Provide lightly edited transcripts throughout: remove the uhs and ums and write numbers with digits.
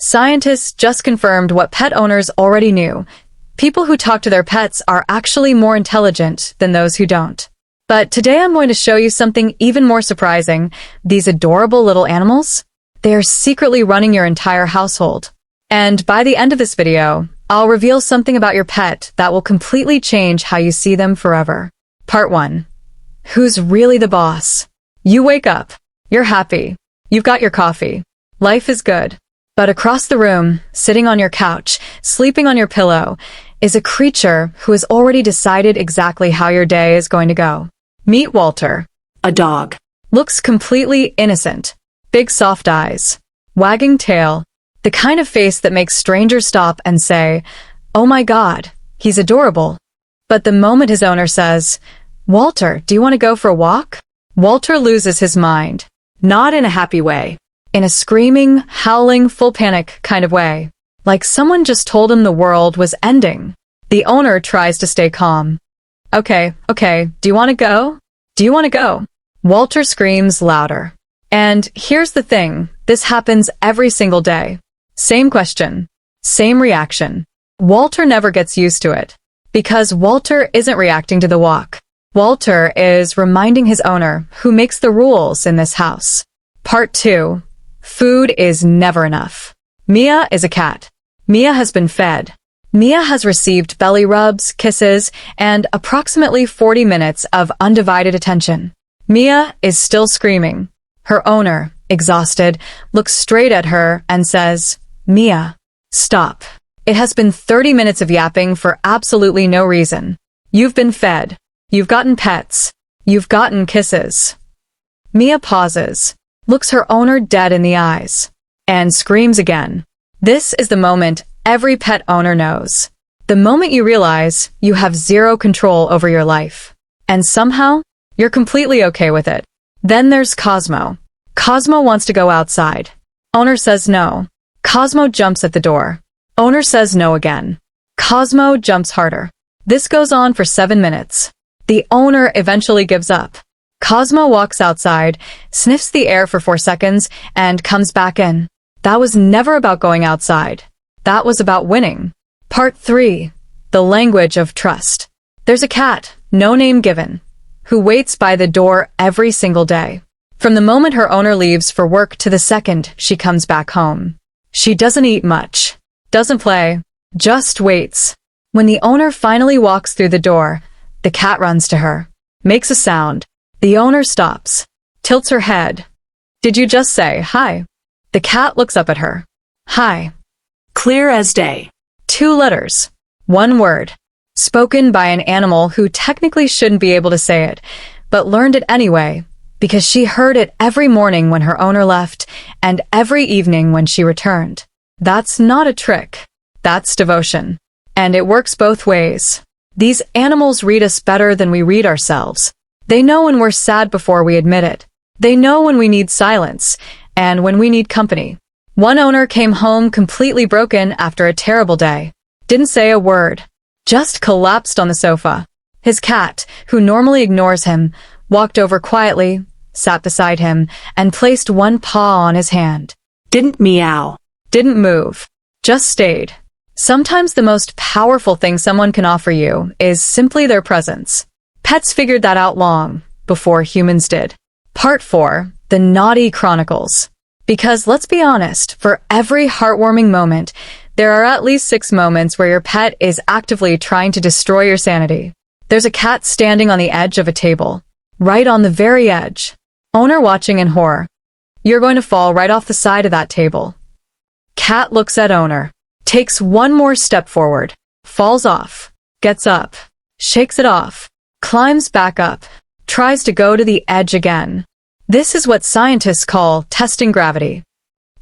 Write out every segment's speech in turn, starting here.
Scientists just confirmed what pet owners already knew. People who talk to their pets are actually more intelligent than those who don't. But today I'm going to show you something even more surprising. These adorable little animals, they are secretly running your entire household. And by the end of this video, I'll reveal something about your pet that will completely change how you see them forever. Part 1. Who's really the boss? You wake up. You're happy. You've got your coffee. Life is good. But across the room, sitting on your couch, sleeping on your pillow, is a creature who has already decided exactly how your day is going to go. Meet Walter. A dog. Looks completely innocent. Big soft eyes. Wagging tail. The kind of face that makes strangers stop and say, "Oh my God, he's adorable." But the moment his owner says, "Walter, do you want to go for a walk?" Walter loses his mind. Not in a happy way. In a screaming, howling, full panic kind of way. Like someone just told him the world was ending. The owner tries to stay calm. Okay, do you want to go? Do you want to go? Walter screams louder. And here's the thing, this happens every single day. Same question. Same reaction. Walter never gets used to it. Because Walter isn't reacting to the walk. Walter is reminding his owner who makes the rules in this house. Part 2. Food is never enough. Mia is a cat. Mia has been fed. Mia has received belly rubs, kisses, and approximately 40 minutes of undivided attention. Mia is still screaming. Her owner, exhausted, looks straight at her and says, "Mia, stop. It has been 30 minutes of yapping for absolutely no reason. You've been fed. You've gotten pets. You've gotten kisses." Mia pauses, looks her owner dead in the eyes, and screams again. This is the moment every pet owner knows. The moment you realize you have zero control over your life. And somehow, you're completely okay with it. Then there's Cosmo. Cosmo wants to go outside. Owner says no. Cosmo jumps at the door. Owner says no again. Cosmo jumps harder. This goes on for 7 minutes. The owner eventually gives up. Cosmo walks outside, sniffs the air for 4 seconds, and comes back in. That was never about going outside. That was about winning. Part 3. The language of trust. There's a cat, no name given, who waits by the door every single day. From the moment her owner leaves for work to the second she comes back home. She doesn't eat much, doesn't play, just waits. When the owner finally walks through the door, the cat runs to her, makes a sound. The owner stops, tilts her head. "Did you just say hi?" The cat looks up at her. "Hi." Clear as day. 2 letters. 1 word. Spoken by an animal who technically shouldn't be able to say it, but learned it anyway, because she heard it every morning when her owner left, and every evening when she returned. That's not a trick. That's devotion. And it works both ways. These animals read us better than we read ourselves. They know when we're sad before we admit it. They know when we need silence, and when we need company. One owner came home completely broken after a terrible day. Didn't say a word. Just collapsed on the sofa. His cat, who normally ignores him, walked over quietly, sat beside him, and placed one paw on his hand. Didn't meow. Didn't move. Just stayed. Sometimes the most powerful thing someone can offer you is simply their presence. Pets figured that out long before humans did. Part 4. The Naughty Chronicles. Because let's be honest, for every heartwarming moment, there are at least 6 moments where your pet is actively trying to destroy your sanity. There's a cat standing on the edge of a table. Right on the very edge. Owner watching in horror. You're going to fall right off the side of that table. Cat looks at owner. Takes 1 more step forward. Falls off. Gets up. Shakes it off. Climbs back up. Tries to go to the edge again. This is what scientists call testing gravity.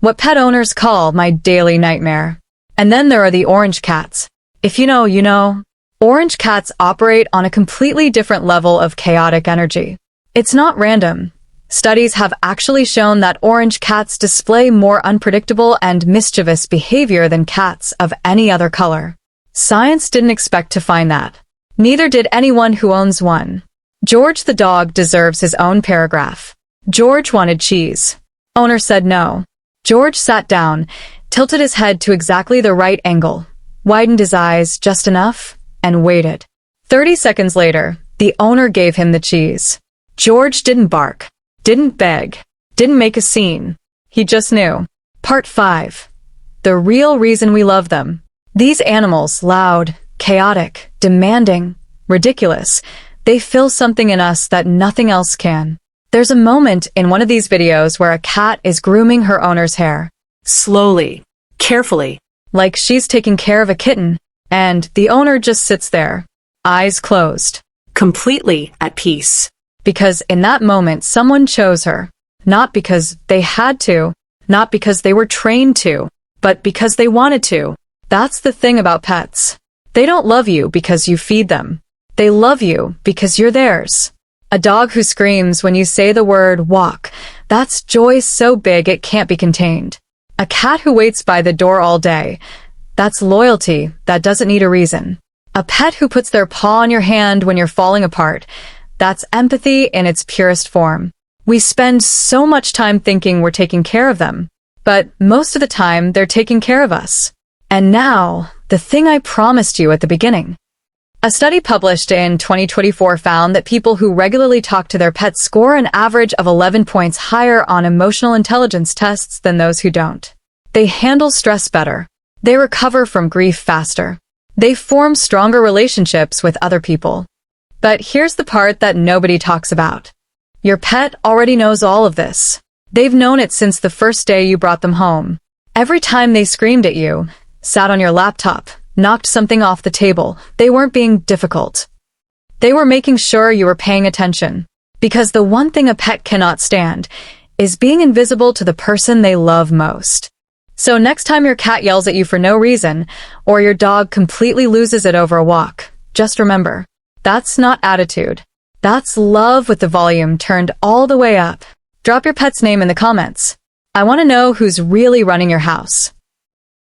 What pet owners call my daily nightmare. And then there are the orange cats. If you know, you know. Orange cats operate on a completely different level of chaotic energy. It's not random. Studies have actually shown that orange cats display more unpredictable and mischievous behavior than cats of any other color. Science didn't expect to find that. Neither did anyone who owns one. George the dog deserves his own paragraph. George wanted cheese. Owner said no. George sat down, tilted his head to exactly the right angle, widened his eyes just enough, and waited. 30 seconds later, the owner gave him the cheese. George didn't bark, didn't beg, didn't make a scene. He just knew. Part 5. The real reason we love them. These animals, loud, chaotic, demanding, ridiculous, they feel something in us that nothing else can. There's a moment in one of these videos where a cat is grooming her owner's hair. Slowly, carefully. Like she's taking care of a kitten, and the owner just sits there, eyes closed. Completely at peace. Because in that moment, someone chose her. Not because they had to, not because they were trained to, but because they wanted to. That's the thing about pets. They don't love you because you feed them. They love you because you're theirs. A dog who screams when you say the word walk, that's joy so big it can't be contained. A cat who waits by the door all day, that's loyalty that doesn't need a reason. A pet who puts their paw on your hand when you're falling apart, that's empathy in its purest form. We spend so much time thinking we're taking care of them, but most of the time they're taking care of us. And now, the thing I promised you at the beginning. A study published in 2024 found that people who regularly talk to their pets score an average of 11 points higher on emotional intelligence tests than those who don't. They handle stress better. They recover from grief faster. They form stronger relationships with other people. But here's the part that nobody talks about. Your pet already knows all of this. They've known it since the first day you brought them home. Every time they screamed at you, sat on your laptop, knocked something off the table, they weren't being difficult. They were making sure you were paying attention. Because the one thing a pet cannot stand is being invisible to the person they love most. So next time your cat yells at you for no reason, or your dog completely loses it over a walk, just remember, that's not attitude. That's love with the volume turned all the way up. Drop your pet's name in the comments. I want to know who's really running your house.